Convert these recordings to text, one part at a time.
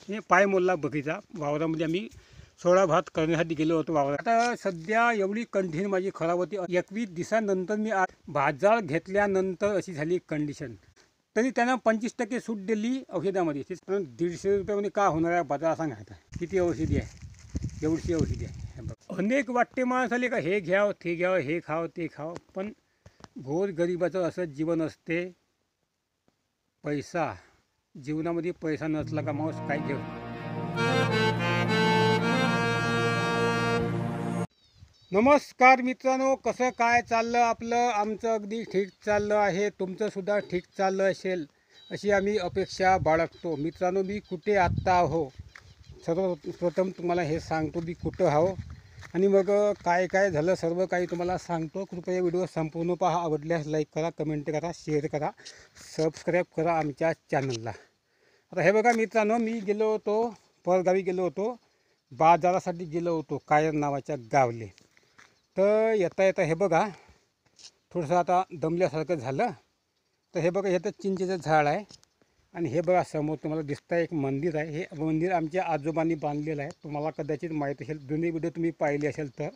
हे पाय मोडला बकरीचा. वावरामध्ये आम्ही सोळा भात करण्यासाठी गेलो होतो वावरात. आता सध्या एवढी कंडिशन माझी खराब होती. 21 दिवसानंतर मी बाजार घेतल्यानंतर अशी झाली कंडिशन. तरी त्यानं 25% सूट दिली औषधामध्ये. 150 रुपयामध्ये का होणार आहे बाजार सांगा. आता किती औषधी आहे, एवढी औषधी आहे. अनेक वाटते माणसाले का हे घ्यावं ते घ्यावं, हे खावं ते खावं, पण घोर गरिबाचं असं जीवन असते. पैसा जीवनामध्ये पैसा नसला का माणूस काय घेऊ. नमस्कार मित्रांनो, कसं काय चाललं आपलं. आमचं अगदी ठीक चाललं आहे, तुमचंसुद्धा ठीक चाललं असेल अशी आम्ही अपेक्षा बाळगतो. मित्रांनो, मी कुठे आत्ता आहो सर्वप्रथम तुम्हाला हे सांगतो मी कुठं आहो आणि मग काय काय झालं सर्व काही तुम्हाला सांगतो. कृपया व्हिडिओ संपूर्ण पहा. आवडल्यास लाईक करा, कमेंट करा, शेअर करा, सबस्क्राईब करा आमच्या चॅनलला. आता हे बघा मित्रांनो, मी गेलो होतो परगावी गेलो होतो, बाजारासाठी गेलो होतो कायर नावाच्या गावले. तर येता येता हे बघा थोडंसं आता दमल्यासारखं झालं. तर हे बघा इथं चिंचेचं झाड आहे आणि हे बघा समोर तुम्हाला दिसतं एक मंदिर आहे. हे मंदिर आमच्या आजोबांनी बांधलेलं आहे. तुम्हाला कदाचित माहीत असेल, जुनी व्हिडिओ तुम्ही पाहिली असेल तर.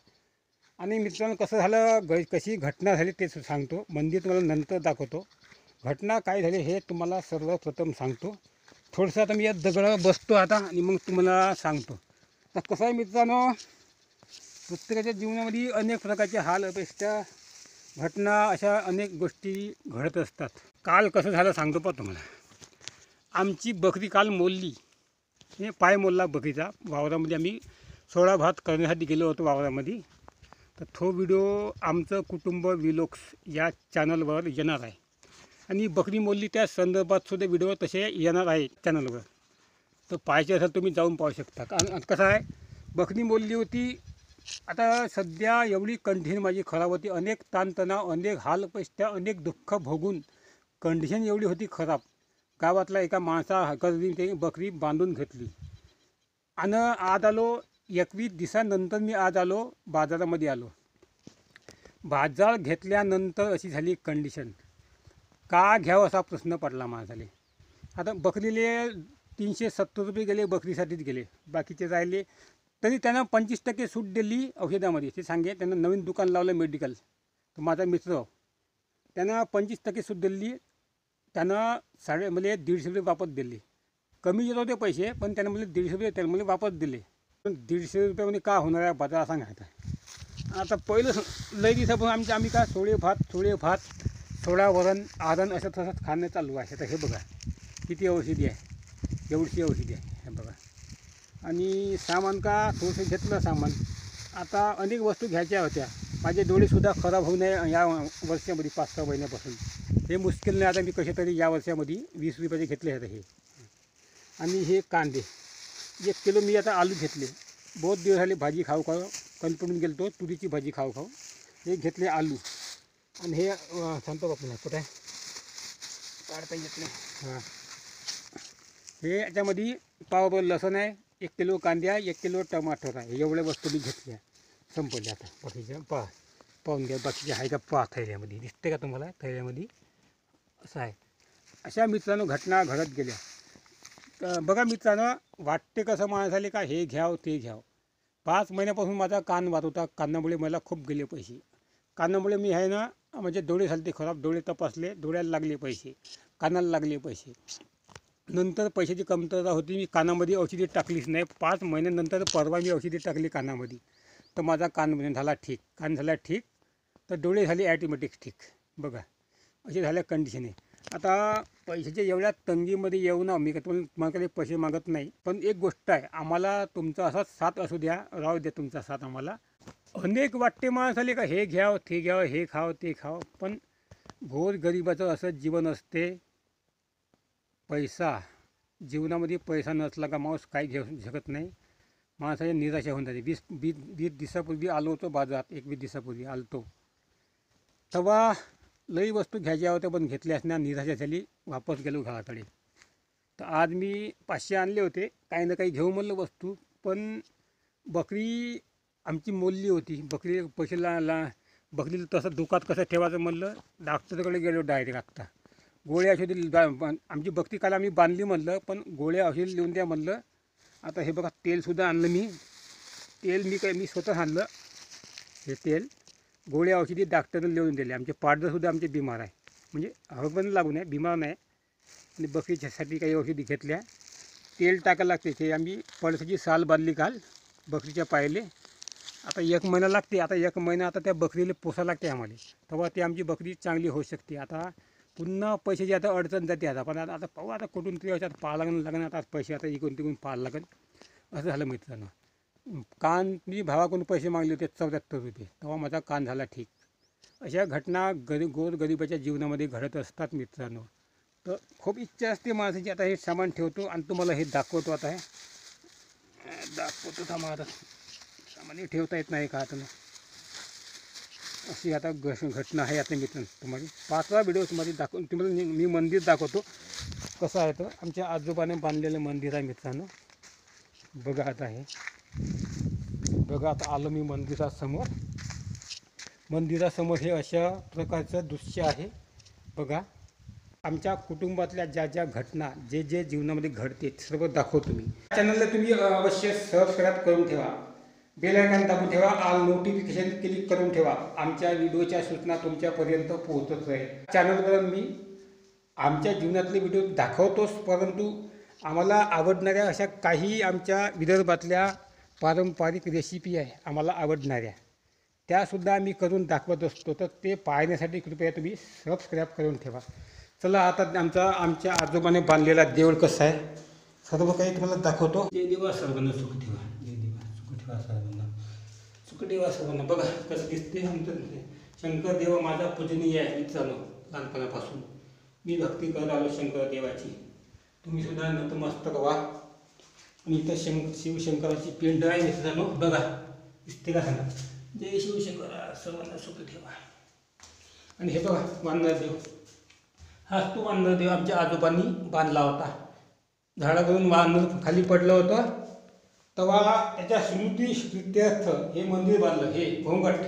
आणि मित्रांनो कसं झालं, कशी घटना झाली तेच सांगतो. मंदिर तुम्हाला नंतर दाखवतो. घटना काय झाली हे तुम्हाला सर्वप्रथम सांगतो. थोडंसं आता मी या दगडावर बसतो आता आणि मग तुम्हाला सांगतो. तर कसं आहे मित्रांनो, प्रत्येकाच्या जीवनामध्ये अनेक प्रकारचे हाल अपेक्षा घटना अशा अनेक गोष्टी घडत असतात. काल कसं झालं सांगतो पण तुम्हाला. आमची बकरी काल मोडली. हे पाय मोडला बकरीचा. वावरामध्ये आम्ही सोळा भात करण्यासाठी गेलो होतो वावरामध्ये. तर तो व्हिडिओ आमचं कुटुंब व्लॉग्स या चॅनलवर येणार आहे आणि बकरी मोडली त्या संदर्भात सुद्धा व्हिडिओ तसे येणार आहे चॅनलवर. तर पाहायचे असेल तुम्ही जाऊन पाहू शकता. कारण कसं आहे, बकरी मोडली होती. आता सध्या एवढी कंडिशन माझी खराब होती. अनेक ताणतणाव, अनेक हालपेष्टा, अनेक दुःख भोगून कंडिशन एवढी होती खराब. गावातला एका माणसा गरजून ते बकरी बांधून घेतली आणि आज आलो 21 दिवसानंतर मी आज आलो बाजारामध्ये आलो. बाजार घेतल्यानंतर अशी झाली कंडिशन. का घ्यावं असा प्रश्न पडला माणसाले. आता बकरीले 370 रुपये गेले, बकरीसाठीच गेले, बाकीचे राहिले. तरी त्यानं 25% सूट दिली औषधामध्ये. ते सांगे त्यानं नवीन दुकान लावलं मेडिकल. तर माझा मित्र त्यानं 25% सूट दिली. त्यानं म्हणजे 150 रुपये वापस दिले. कमी येत होते पैसे, पण त्यानं म्हणजे 150 रुपये त्यानं मला वापस दिले. पण 150 रुपयामध्ये का होणार आहे बाजार सांगा. आता पहिलं लई दिवसापासून आम्ही काय सोळे भात सोळा वरण आरण असं तसंच खाणं चालू आहे. तर हे बघा किती औषधी आहे, एवढी औषधी आहे हे बघा. आणि सामान का थोडंसं घेतलं सामान. आता अनेक वस्तू घ्यायच्या होत्या. माझे डोळेसुद्धा खराब होऊ नये या वर्षामध्ये 5-6 महिन्यापासून. हे मुश्किल नाही. आता मी कसे तरी या वर्षामध्ये 20 रुपयाचे घेतले आहेत हे. आणि हे कांदे 1 किलो. मी आता आलू घेतले. बहुत दिवस झाले भाजी खाऊ कणपडून गेलो तो, तुरीची भाजी खाऊ हे घेतले आलू. आणि हे सांगतो बापूला कुठं आहे काढता येत नाही. हां, हे याच्यामध्ये पावभर लसूण आहे, 1 किलो कांदे आहे, 1 किलो टमाटर आहे. एवढ्या वस्तू मी घेतल्या. संपल्या आता. बाकीच्या पाहून घ्या बाकीचे आहे का पहा. थैल्यामध्ये दिसते का तुम्हाला, थैल्यामध्ये असं आहे. अशा मित्रांनो घटना घडत गेल्या. बघा मित्रांनो, वाटते कसं माणसाले का हे घ्यावं ते घ्यावं. 5 महिन्यापासून माझा कान वाद होता. कानामुळे मला खूप गेले पैसे. कानामुळे मी आहे ना, म्हणजे डोळे झाले खराब. डोळे तपासले, डोळ्याला लागले पैसे, कानाला लागले पैसे. नंतर पैशाची कमतरता होती. मी कानामध्ये औषधी टाकलीच नाही. 5 महिन्यानंतर परवा मी औषधी टाकली कानामध्ये. तर माझा कान झाला ठीक. कान झाला ठीक तर डोळे झाले ॲटोमॅटिक ठीक. बघा अशी झाल्या कंडिशन आहे. आता पैशाच्या एवढ्या तंगीमध्ये येऊ ना, मी तुम्हाला काही पैसे मागत नाही. पण एक गोष्ट आहे, आम्हाला तुमचा असाच साथ असू द्या, राहू द्या तुमचा साथ आम्हाला. अनेक वाटते माणसाले का हे घ्यावं ते घ्यावं, हे खावं ते खावं, पण घोर गरिबाचं असं जीवन असते. पैसा जीवनामध्ये पैसा नसला का माणूस काही घेऊ शकत नाही. माणसाची निराशा होऊन जाते. 20 दिवसापूर्वी आलो होतो बाजारात. 21 दिवसापूर्वी आलतो. तेव्हा लई वस्तू घ्यायच्या होत्या, पण घेतल्याच ना, निराशा झाली. वापस गेलो घराकडे. तर आज मी 500 आणले होते. काही ना काही घेऊ म्हणलं वस्तू. पण बकरी आमची मोडली होती. बकरी पैसे बकरीला तसं दुखात कसं ठेवायचं म्हणलं. डॉक्टरकडे गेलो डायरेक्ट. आत्ता गोळ्या औषधी आमची बकरी काल आम्ही बांधली म्हणलं, पण गोळ्या औषधी लिहून द्या म्हणलं. आता हे बघा तेलसुद्धा आणलं मी. तेल मी स्वतः आणलं. हे तेल गोळ्या औषधी डॉक्टरने लिहून दिले. आमचे पाडदरसुद्धा आमचे बिमार आहे, म्हणजे हगबंद लागून आहे, बिमार नाही. आणि बकरीच्यासाठी काही औषधी घेतल्या. तेल टाकायला लागते. ते आम्ही पळसाची साल बांधली काल बकरीच्या पायाले. आता 1 महिना लागते. आता 1 महिना आता त्या बकरीला पोसा लागते आम्हाला, तेव्हा ती आमची बकरी चांगली होऊ शकते. आता पुन्हा पैशाची आता अडचण जाते. आता पण आता पाहू, आता कुठून तरी याच्यात पाहावं लागेल. आता पैसे आता इकडून तिकडून पाहावं लागेल. असं झालं मित्रांनो. कान मी भावाकडून पैसे मागले होते 74 रुपये, तेव्हा माझा कान झाला ठीक. अशा घटना गोरगरिबाच्या जीवनामध्ये घडत असतात मित्रांनो. तर खूप इच्छा असते माणसाची. आता हे सामान ठेवतो आणि तुम्हाला हे दाखवतो. आता हे दाखवतो थांबा. आता सामान ठेवता येत नाही का आता. अशी आता घटना आहे. आता मित्रांनो तुम्हाला 5वा व्हिडिओ तुम्हाला मी मंदिर दाखवतो कसं आहे. तर आमच्या आजोबाने बांधलेलं मंदिर आहे मित्रांनो. बघा आता हे बघा. आता आलो मी मंदिरासमोर. मंदिरासमोर हे अशा प्रकारचं दृश्य आहे. बघा, आमच्या कुटुंबातल्या ज्या घटना जे जीवनामध्ये घडते सर्व दाखवतो मी. चॅनलला तुम्ही अवश्य सबस्क्राईब करून ठेवा. बेल आयकॉन दाबून ठेवा. ऑल नोटिफिकेशन क्लिक करून ठेवा. आमच्या व्हिडिओच्या सूचना तुमच्यापर्यंत पोहोचत राहील. चॅनलवर मी आमच्या जीवनातले व्हिडिओ दाखवतोच, परंतु आम्हाला आवडणाऱ्या अशा काही आमच्या विदर्भातल्या पारंपरिक रेसिपी आहे आम्हाला आवडणाऱ्या, त्यासुद्धा आम्ही करून दाखवत असतो. तर ते पाहण्यासाठी कृपया तुम्ही सबस्क्राईब करून ठेवा. चला आता आमच्या आजोबाने बांधलेला देऊळ कसं आहे सर्व काही तुम्हाला दाखवतो. जय देवा सर्वांना सुख ठेवा. जय देवा सुख ठेवा सर्वांना. सुख ठेवा सर्वांना. बघा कसं दिसते आमचं शंकर देव माझा पूजनीय आहे मित्रांनो. लहानपणापासून मी भक्ती करत आलो शंकर देवाची. तुम्ही सुद्धा नतमस्तक व्हा. आणि इथं शिवशंकराची पिंड आहे मित्रांनो. बघा दिसते का सांगा. जय शिवशंकर सर्वांना सुख ठेवा. आणि हे बघा वानर देव. हाच तो वानर देव आमच्या आजोबांनी बांधला होता. झाडावरून वानर खाली पडलं होतं, तेव्हा त्याच्या स्मृत्यर्थ हे मंदिर बांधलं. हे घोंगट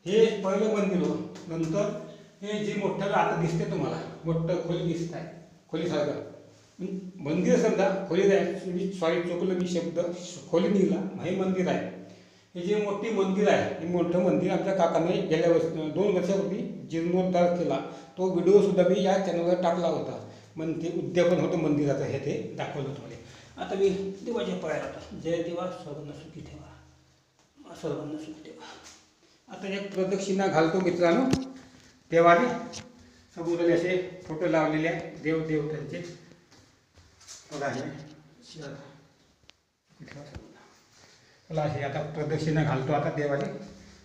हे पहिलं मंदिर होतं. नंतर हे जे मोठं आता दिसते तुम्हाला मोठं खोली दिसत आहे, खोलीसारखं मंदिर समजा खोली आहे. सॉरी चुकलं मी शब्द, खोली निघाला. हे मंदिर आहे. हे जे मोठी मंदिर आहे हे मोठं मंदिर आमच्या काकाने गेल्या 2 वर्षापूर्वी जीर्णोद्धार केला. तो व्हिडिओसुद्धा मी या चॅनलवर टाकला होता. मग ते उद्यापन होतं मंदिराचं हे ते दाखवलं तुम्हाला. आता मी देवाच्या पाया होता. जय देवा सर्वांना सुखी ठेवा. सर्वांना सुखी ठेवा. आता एक प्रदक्षिणा घालतो मित्रांनो. देवाने समुद्राने असे फोटो लावलेले आहे देवदेवतांचे. बघा हे चला हे आता प्रदक्षिणा घालतो आता देवाने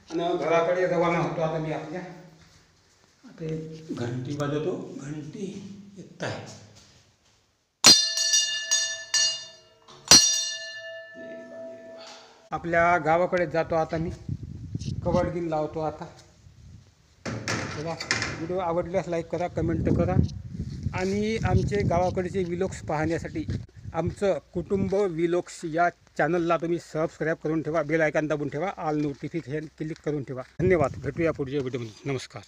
आणि घराकडे रवाना होतो. आता मी आपल्या आता घंटी वाजवतो. घंटी येत आहे. आपल्या गावाकडे जातो आता मी. कवडगिन लावतो आता. चला व्हिडिओ आवडल्यास लाईक करा, कमेंट करा. आणि आमचे गावाकडचे व्लॉग्स पाहण्यासाठी आमचं कुटुंब व्लॉग्स या चॅनलला तुम्ही सबस्क्राईब करून ठेवा. बेल आयकॉन दाबून ठेवा. ऑल नोटिफिकेशन क्लिक करून ठेवा. धन्यवाद. भेटूया पुढच्या व्हिडिओमध्ये. नमस्कार.